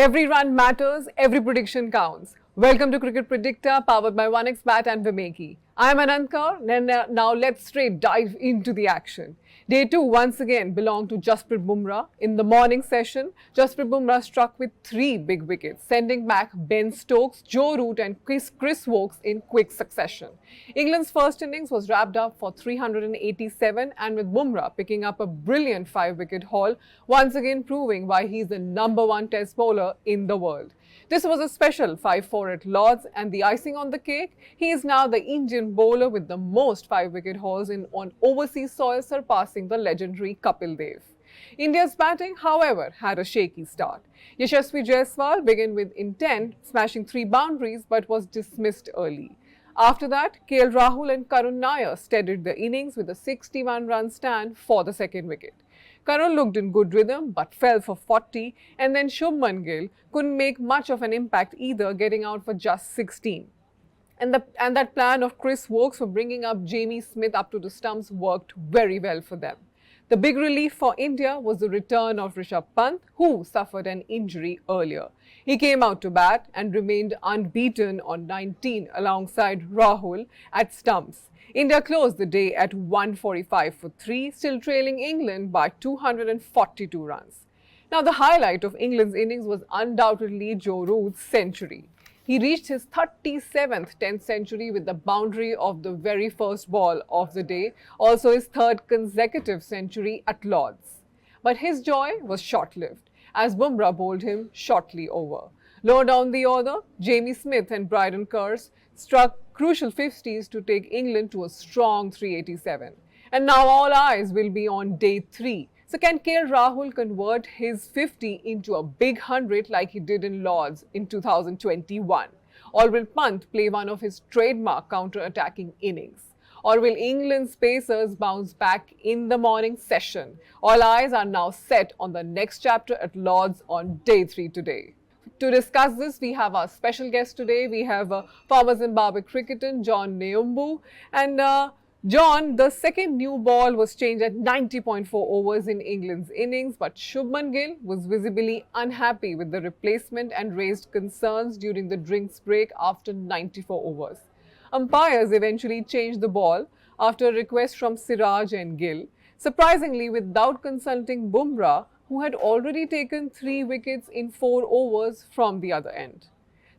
Every run matters, every prediction counts. Welcome to Cricket Predicta, powered by 1xBat and Vimeki. I'm Anant Kaur, and now let's straight dive into the action. Day 2 once again belonged to Jasprit Bumrah. In the morning session, Jasprit Bumrah struck with 3 big wickets, sending back Ben Stokes, Joe Root and Chris Woakes in quick succession. England's first innings was wrapped up for 387, and with Bumrah picking up a brilliant 5-wicket haul, once again proving why he's the number 1 test bowler in the world. This was a special 5-4 at Lord's, and the icing on the cake, he is now the Indian bowler with the most 5-wicket hauls on overseas soil, surpassing the legendary Kapil Dev. India's batting, however, had a shaky start. Yashasvi Jaiswal began with intent, smashing 3 boundaries, but was dismissed early. After that, KL Rahul and Karun Nair steadied the innings with a 61-run stand for the second wicket. Karun looked in good rhythm but fell for 40, and then Shubman Gill couldn't make much of an impact either, getting out for just 16. And that plan of Chris Woakes for bringing up Jamie Smith up to the stumps worked very well for them. The big relief for India was the return of Rishabh Pant, who suffered an injury earlier. He came out to bat and remained unbeaten on 19 alongside Rahul at stumps. India closed the day at 145 for 3, still trailing England by 242 runs. Now, the highlight of England's innings was undoubtedly Joe Root's century. He reached his 37th 10th century with the boundary of the very first ball of the day, also his 3rd consecutive century at Lord's. But his joy was short-lived, as Bumrah bowled him shortly over. Lower down the order, Jamie Smith and Bryden Kerrs struck crucial 50s to take England to a strong 387. And now all eyes will be on day 3. So can KL Rahul convert his 50 into a big 100 like he did in Lord's in 2021? Or will Pant play one of his trademark counter-attacking innings? Or will England's pacers bounce back in the morning session? All eyes are now set on the next chapter at Lord's on day 3 today. To discuss this, we have our special guest today. We have former Zimbabwe cricketer John Neumbu. And John, the second new ball was changed at 90.4 overs in England's innings, but Shubman Gill was visibly unhappy with the replacement and raised concerns during the drinks break after 94 overs. Umpires eventually changed the ball after a request from Siraj and Gill, surprisingly without consulting Bumrah, who had already taken 3 wickets in 4 overs from the other end.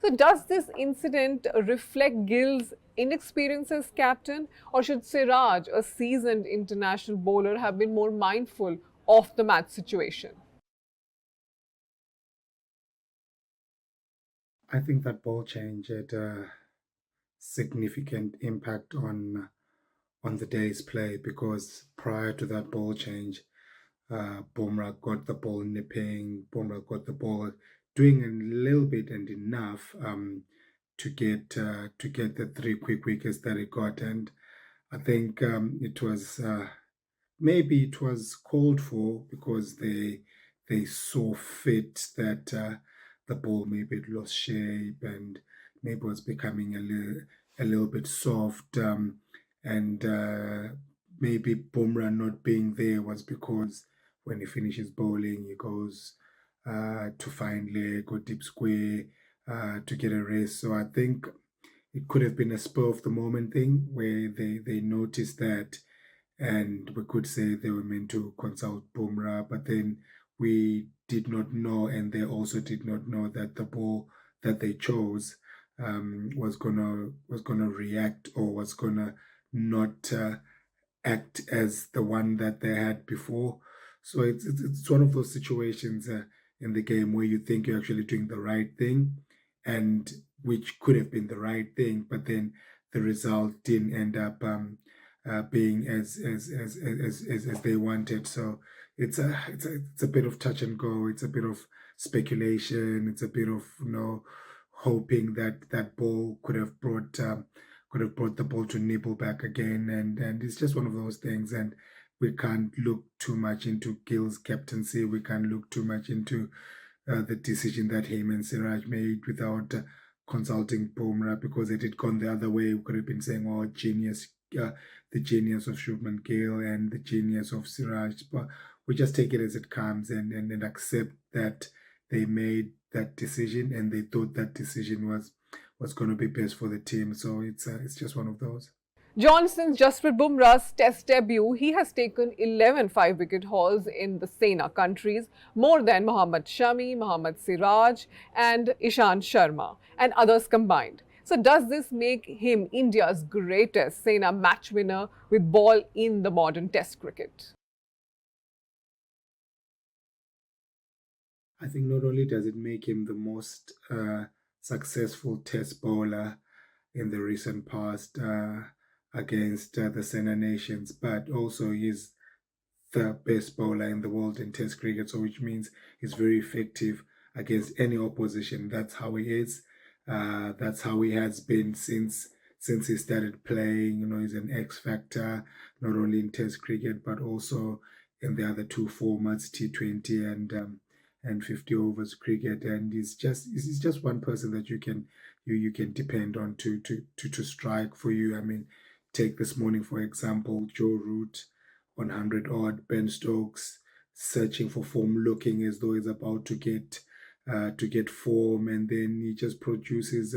So does this incident reflect Gill's inexperience as captain, or should Siraj, a seasoned international bowler, have been more mindful of the match situation? I think that ball change had a significant impact on the day's play, because prior to that ball change, Bumrah got the ball nipping. Bumrah got the ball doing a little bit and enough to get the 3 quick wickets that he got, and I think it was maybe it was called for, because they saw fit that the ball maybe it lost shape and maybe was becoming a little bit soft, and maybe Bumrah not being there was because when he finishes bowling, he goes to find leg or deep square to get a rest. So I think it could have been a spur of the moment thing where they noticed that, and we could say they were meant to consult Bumrah, but then we did not know, and they also did not know that the ball that they chose was gonna react, or was gonna not act as the one that they had before. So it's one of those situations in the game where you think you're actually doing the right thing, and which could have been the right thing, but then the result didn't end up being as they wanted. So it's a bit of touch and go. It's a bit of speculation. It's a bit of hoping that that ball could have brought the ball to nibble back again, and it's just one of those things. And we can't look too much into Gill's captaincy. We can't look too much into the decision that him and Siraj made without consulting Bumrah, because it had gone the other way. We could have been saying, "Oh, genius, the genius of Shubman Gill and the genius of Siraj," but we just take it as it comes, and accept that they made that decision, and they thought that decision was going to be best for the team. So it's just one of those. Johnson's Jasprit Bumrah's test debut, he has taken 11 5-wicket hauls in the Sena countries, more than Mohammad Shami, Mohammad Siraj and Ishant Sharma and others combined. So does this make him India's greatest Sena match winner with ball in the modern test cricket? I think not only does it make him the most successful test bowler in the recent past against the Sena nations, but also he's the best bowler in the world in Test cricket, so which means he's very effective against any opposition. That's how he is. That's how he has been since he started playing. You know, he's an X factor not only in Test cricket but also in the other two formats, T20 and 50 overs cricket. And he's just one person that you can depend on to strike for you. I mean, take this morning for example, Joe Root 100 odd, Ben Stokes searching for form, looking as though he's about to get form, and then he just produces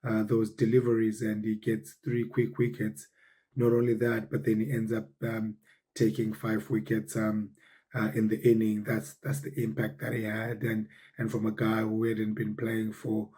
those deliveries and he gets 3 quick wickets. Not only that, but then he ends up taking 5 wickets in the inning. That's the impact that he had, and from a guy who hadn't been playing for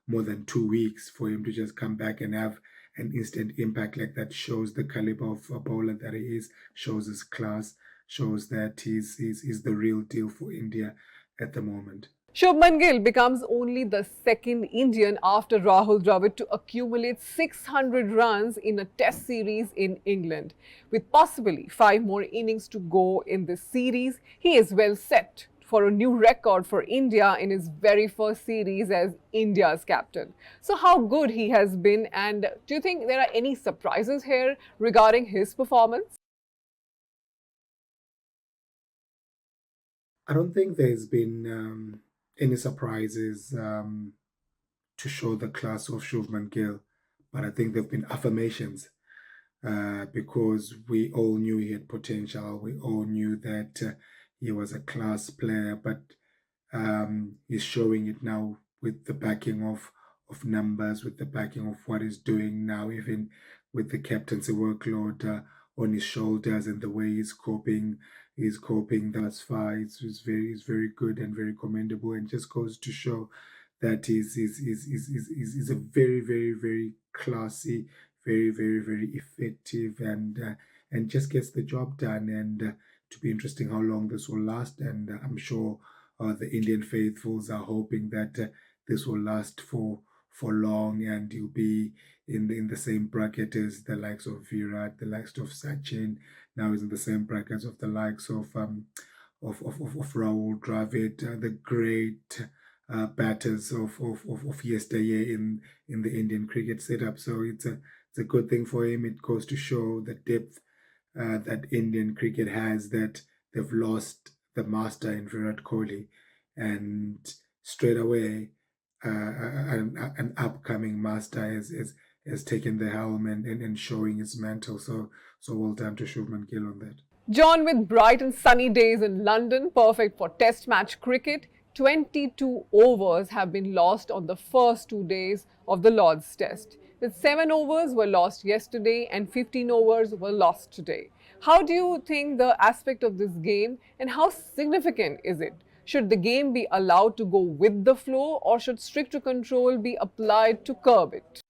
more than 2 weeks, for him to just come back and have an instant impact like that shows the caliber of a bowler that he is, shows his class, shows that he's the real deal for India at the moment. Shubman Gill becomes only the second Indian after Rahul Dravid to accumulate 600 runs in a test series in England. With possibly 5 more innings to go in this series, he is well set for a new record for India in his very first series as India's captain. So how good he has been, and do you think there are any surprises here regarding his performance? I don't think there's been any surprises to show the class of Shuvman Gill, but I think there have been affirmations because we all knew he had potential. We all knew that he was a class player, but he's showing it now with the backing of numbers, with the backing of what he's doing now, even with the captaincy workload on his shoulders and the way he's coping thus far. It's very good and very commendable, and just goes to show that he's a very, very, very classy, very, very, very effective, and just gets the job done. And to be interesting how long this will last, and I'm sure the Indian faithfuls are hoping that this will last for long, and you'll be in the same bracket as the likes of Virat, the likes of Sachin. Now he's in the same brackets of the likes of Rahul Dravid, the great batters of yesteryear in the Indian cricket setup. So it's a good thing for him. It goes to show the depth that Indian cricket has, that they've lost the master in Virat Kohli, and straight away an upcoming master has taken the helm and showing his mantle. So well done to Shubman Gill on that. John, with bright and sunny days in London, perfect for test match cricket, 22 overs have been lost on the first 2 days of the Lord's Test. With 7 overs were lost yesterday and 15 overs were lost today. How do you think the aspect of this game, and how significant is it? Should the game be allowed to go with the flow, or should stricter control be applied to curb it?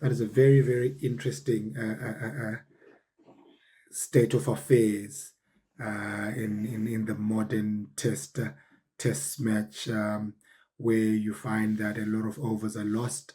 That is a very, very interesting state of affairs in the modern test match, where you find that a lot of overs are lost,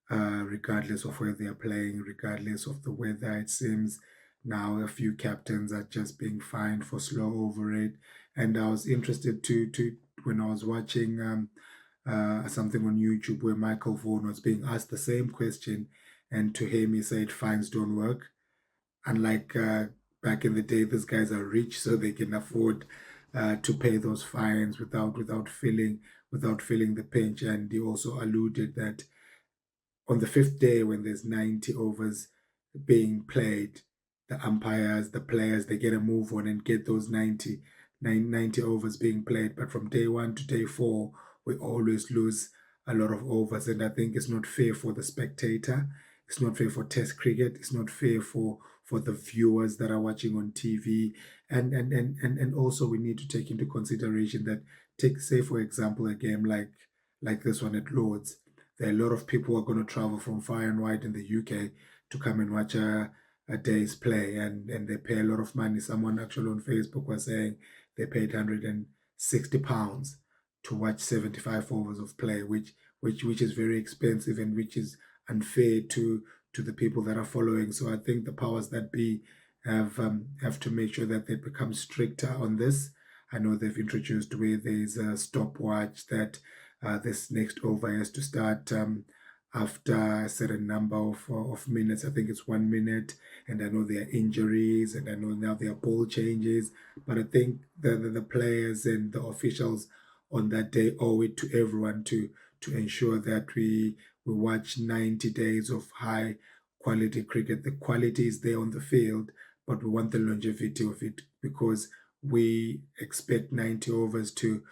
regardless of where they are playing, regardless of the weather. It seems now a few captains are just being fined for slow over rate. And I was interested to when I was watching something on YouTube where Michael Vaughan was being asked the same question, and to him he said fines don't work. Unlike back in the day, these guys are rich, so they can afford to pay those fines without feeling the pinch. And he also alluded that on the fifth day, when there's 90 overs being played, the umpires, the players, they get a move on and get those 90 90 overs being played, but from day 1 to day 4, we always lose a lot of overs, and I think it's not fair for the spectator. It's not fair for Test cricket. It's not fair for the viewers that are watching on TV, and also we need to take into consideration that, take say for example a game like this one at Lords. There are a lot of people who are going to travel from far and wide in the UK to come and watch a day's play, and they pay a lot of money. Someone actually on Facebook was saying they paid £160 to watch 75 overs of play, which is very expensive and which is unfair to the people that are following. So I think the powers that be have to make sure that they become stricter on this. I know they've introduced where there's a stopwatch that this next over has to start after a certain number of minutes. I think it's 1 minute, and I know there are injuries, and I know now there are ball changes. But I think the players and the officials on that day owe it to everyone to ensure that we watch 90 days of high quality cricket. The quality is there on the field, but we want the longevity of it, because we expect 90 overs to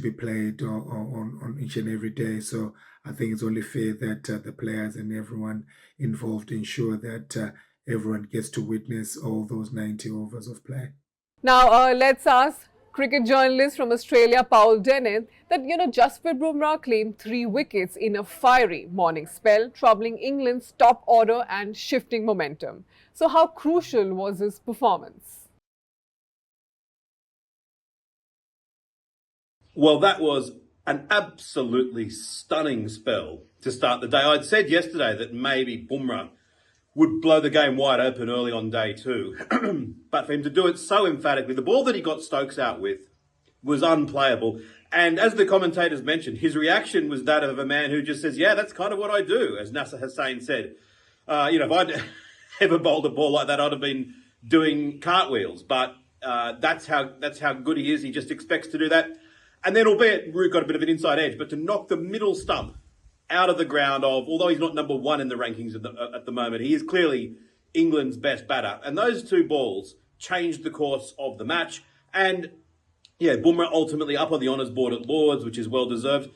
be played on each and every day. So I think it's only fair that the players and everyone involved ensure that everyone gets to witness all those 90 overs of play. Now, let's ask cricket journalist from Australia, Paul Dennett, that, Jasprit Bumrah claimed 3 wickets in a fiery morning spell, troubling England's top order and shifting momentum. So how crucial was his performance? Well, that was an absolutely stunning spell to start the day. I'd said yesterday that maybe Bumrah would blow the game wide open early on day 2. But for him to do it so emphatically, the ball that he got Stokes out with was unplayable. And as the commentators mentioned, his reaction was that of a man who just says, yeah, that's kind of what I do, as Nasser Hussain said. If I'd ever bowled a ball like that, I'd have been doing cartwheels. But that's how good he is. He just expects to do that. And then, albeit Root got a bit of an inside edge, but to knock the middle stump out of the ground although he's not number 1 in the rankings at the moment, he is clearly England's best batter. And those 2 balls changed the course of the match. And yeah, Bumrah ultimately up on the honours board at Lords, which is well deserved.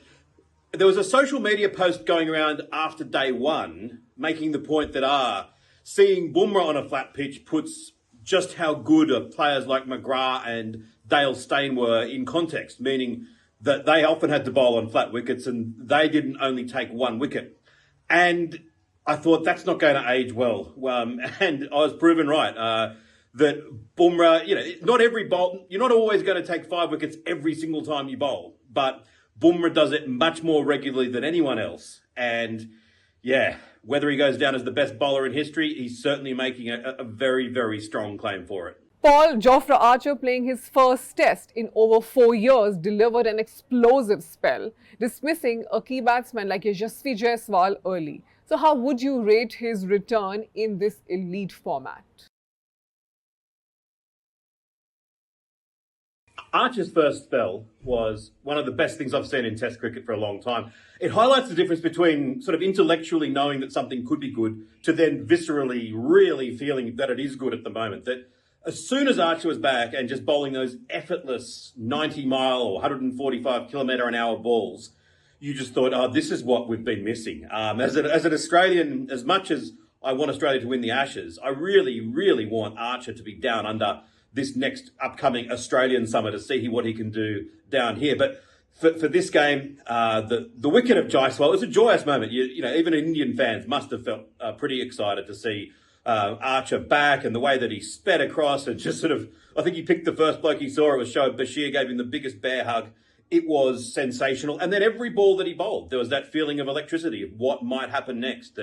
There was a social media post going around after day 1 making the point that seeing Bumrah on a flat pitch puts just how good players like McGrath and Dale Steyn were in context, meaning that they often had to bowl on flat wickets and they didn't only take 1 wicket. And I thought that's not going to age well. And I was proven right that Bumrah, not every bowl, you're not always going to take 5 wickets every single time you bowl, but Bumrah does it much more regularly than anyone else. And yeah, whether he goes down as the best bowler in history, he's certainly making a very, very strong claim for it. Paul, Jofra Archer, playing his first test in over 4 years, delivered an explosive spell, dismissing a key batsman like Yashasvi Jaiswal early. So how would you rate his return in this elite format? Archer's first spell was one of the best things I've seen in Test cricket for a long time. It highlights the difference between sort of intellectually knowing that something could be good to then viscerally really feeling that it is good at the moment. That as soon as Archer was back and just bowling those effortless 90-mile or 145-kilometre-an-hour balls, you just thought, oh, this is what we've been missing. As an Australian, as much as I want Australia to win the Ashes, I really, really want Archer to be down under this next upcoming Australian summer to see what he can do down here. But for this game, the wicket of Jaiswal, it was a joyous moment. Even Indian fans must have felt pretty excited to see Archer back, and the way that he sped across and just sort of, I think he picked the first bloke he saw. It was Shoaib Bashir, gave him the biggest bear hug. It was sensational. And then every ball that he bowled, there was that feeling of electricity of what might happen next,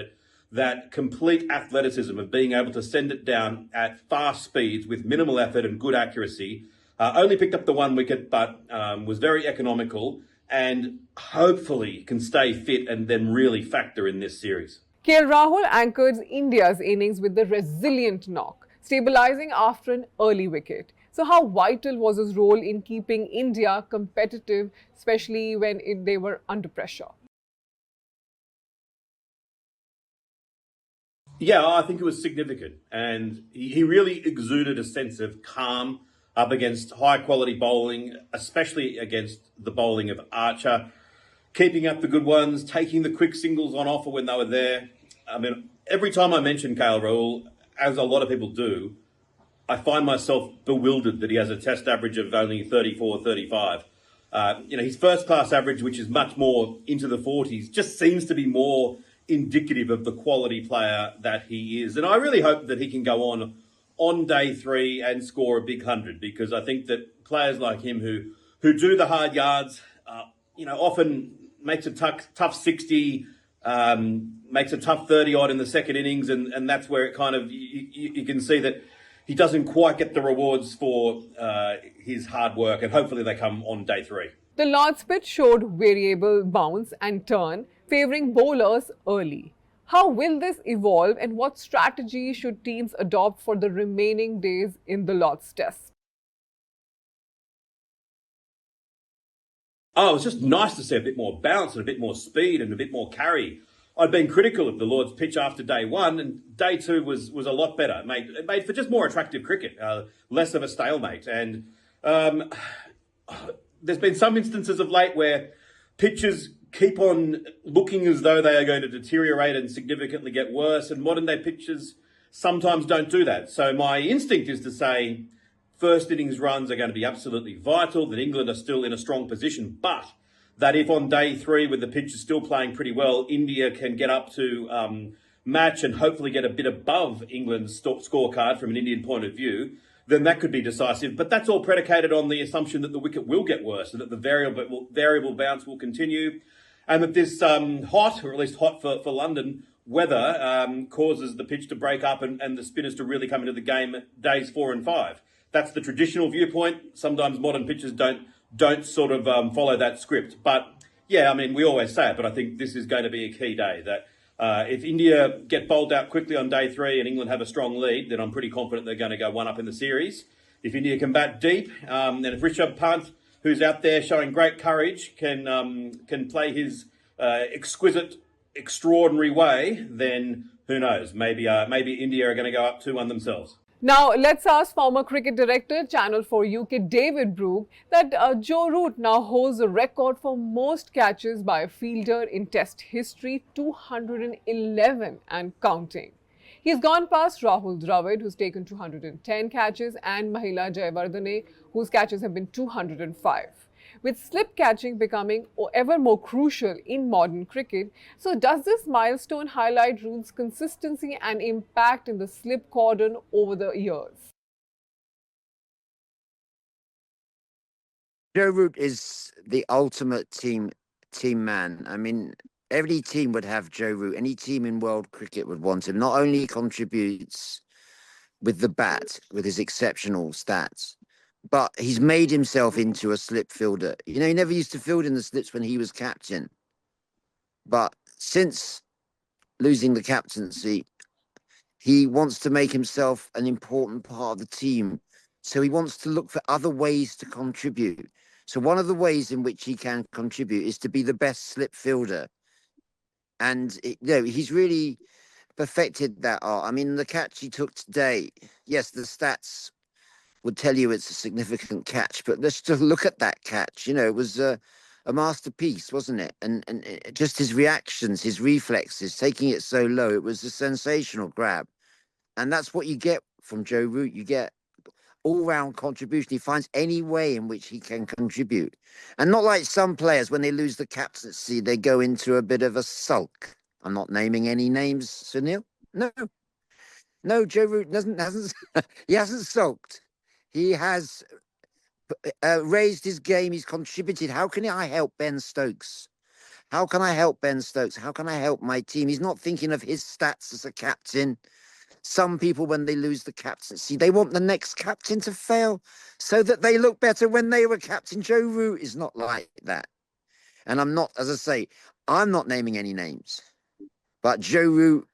that complete athleticism of being able to send it down at fast speeds with minimal effort and good accuracy. Only picked up the 1 wicket, but was very economical and hopefully can stay fit and then really factor in this series. KL Rahul anchored India's innings with the resilient knock, stabilising after an early wicket. So how vital was his role in keeping India competitive, especially when they were under pressure? Yeah, I think it was significant, and he really exuded a sense of calm. up against high quality bowling, especially against the bowling of Archer, keeping up the good ones, taking the quick singles on offer when they were there. I mean, every time I mention KL Rahul, as a lot of people do, I find myself bewildered that he has a test average of only 34, 35. His first class average, which is much more into the 40s, just seems to be more indicative of the quality player that he is. And I really hope that he can go on day 3 and score a big 100, because I think that players like him who do the hard yards, often makes a tough 60, makes a tough 30 odd in the second innings, and that's where it kind of you can see that he doesn't quite get the rewards for his hard work, and hopefully they come on day 3. The Lord's pitch showed variable bounce and turn, favouring bowlers early. How will this evolve, and what strategy should teams adopt for the remaining days in the Lord's Test? Oh, it's just nice to see a bit more bounce and a bit more speed and a bit more carry. I'd been critical of the Lord's pitch after day 1, and day 2 was a lot better. It made for just more attractive cricket, less of a stalemate. And there's been some instances of late where pitches keep on looking as though they are going to deteriorate and significantly get worse, and modern day pitches sometimes don't do that. So my instinct is to say first innings runs are going to be absolutely vital, that England are still in a strong position, but that if on day 3, with the pitch is still playing pretty well, India can get up to match and hopefully get a bit above England's scorecard from an Indian point of view, then that could be decisive. But that's all predicated on the assumption that the wicket will get worse and that the variable bounce will continue, and that this hot, or at least hot for London, weather causes the pitch to break up and the spinners to really come into the game days 4 and 5. That's the traditional viewpoint. Sometimes modern pitches don't sort of follow that script. But yeah, I mean, we always say it, but I think this is going to be a key day. That if India get bowled out quickly on day 3 and England have a strong lead, then I'm pretty confident they're going to go 1 up in the series. If India can bat deep, and if Rishabh Pant, who's out there showing great courage, can play his exquisite, extraordinary way, then who knows? Maybe India are going to go up 2-1 themselves. Now, let's ask former cricket director, Channel 4 UK, David Brooke, that Joe Root now holds the record for most catches by a fielder in Test history, 211 and counting. He's gone past Rahul Dravid, who's taken 210 catches, and Mahela Jayawardene, whose catches have been 205. With slip catching becoming ever more crucial in modern cricket, so does this milestone highlight Root's consistency and impact in the slip cordon over the years? Joe Root is the ultimate team man. I mean, every team would have Joe Root. Any team in world cricket would want him. Not only contributes with the bat, with his exceptional stats, but he's made himself into a slip fielder. You know, he never used to field in the slips when he was captain. But since losing the captaincy, he wants to make himself an important part of the team. So he wants to look for other ways to contribute. So one of the ways in which he can contribute is to be the best slip fielder. And he's really perfected that art. I mean, the catch he took today, yes, the stats would tell you it's a significant catch, but let's just look at that catch. You know, it was a masterpiece, wasn't it? And just his reactions, his reflexes, taking it so low, it was a sensational grab. And that's what you get from Joe Root. You get all-round contribution. He finds any way in which he can contribute. And not like some players, when they lose the captaincy, they go into a bit of a sulk. I'm not naming any names, Sunil. No, Joe Root hasn't he hasn't sulked. He has raised his game. He's contributed. How can I help Ben Stokes? How can I help Ben Stokes? How can I help my team? He's not thinking of his stats as a captain. Some people, when they lose the captaincy, they want the next captain to fail so that they look better when they were captain. Joe Root is not like that. And I'm not, as I say, I'm not naming any names. But Joe Root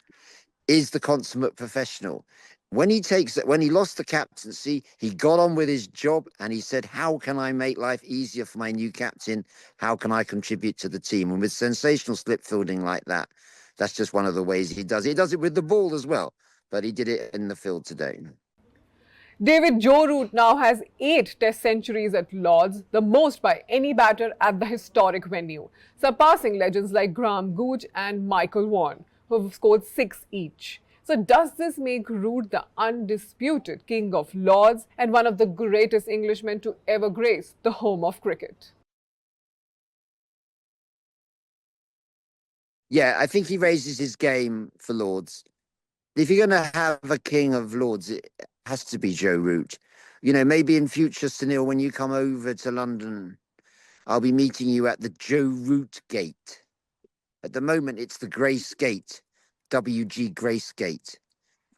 is the consummate professional. When he lost the captaincy, he got on with his job and he said, how can I make life easier for my new captain? How can I contribute to the team? And with sensational slip fielding like that, that's just one of the ways he does it. He does it with the ball as well, but he did it in the field today. David Joe Root now has 8 Test centuries at Lord's, the most by any batter at the historic venue, surpassing legends like Graham Gooch and Michael Vaughan, who have scored 6 each. So does this make Root the undisputed king of Lords and one of the greatest Englishmen to ever grace the home of cricket? Yeah, I think he raises his game for Lords. If you're going to have a king of Lords, it has to be Joe Root. You know, maybe in future, Sunil, when you come over to London, I'll be meeting you at the Joe Root Gate. At the moment, it's the Grace Gate, WG Grace Gate.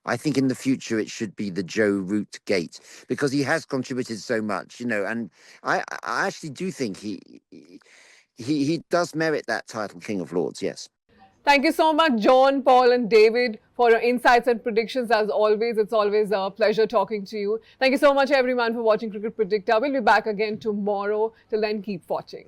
I think in the future it should be the Joe Root Gate because he has contributed so much, you know, and I actually do think he does merit that title, King of Lords, yes. Thank you so much, John, Paul, and David, for your insights and predictions. As always, it's always a pleasure talking to you. Thank you so much, everyone, for watching Cricket Predictor. We'll be back again tomorrow. Till then, keep watching.